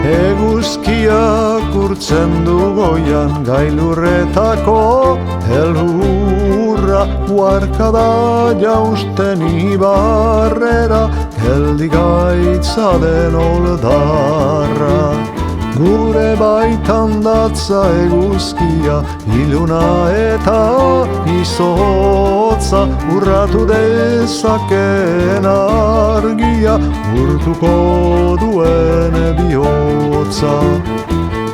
Eguzkiak urtzen du goian gailurretako helurra, uarkada jausten ibarrera, geldi gaitza den oldarra. Gure baitan datza eguzkia, iluna eta izotza, urratu dezakeen argia, urtuko duen bihotza.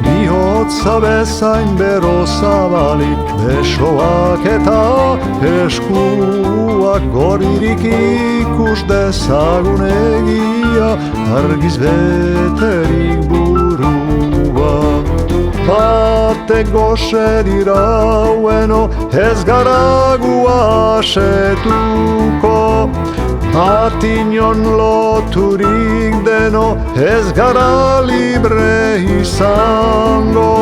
Bihotza bezain bero zabalik, besoak eta eskuak, goririk ikus dezagun egia, argiz beterik burua. Batek goxe diraueno, ez gara gu asetuko, batinon loturik deno, ez gara libre izango.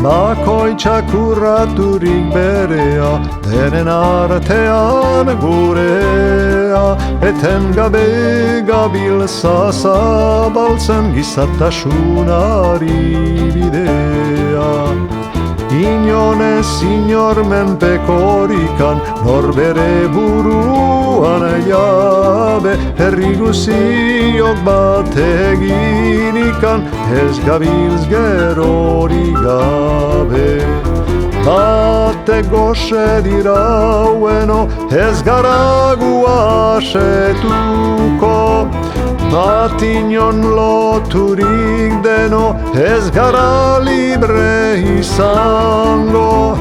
Bakoitzak urraturik berea, denen artean gurea, eten gabe gabiltza zabaltzen gizatasunari bidea. Inonez inor menpekorikan, nor bere buruan jabe, herri guziok bat eginikan, ez gabiltz gerorik gabe. Batek goxe diraueno, ez gara gu asetuko, batinon loturik deno, ez gara libre izango.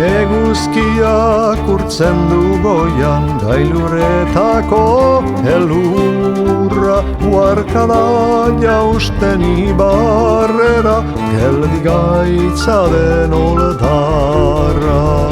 Eguzkiak urtzen du goian gailurretako helurra, uarkada jausten ibarrera, geldi gaitza den oldarra.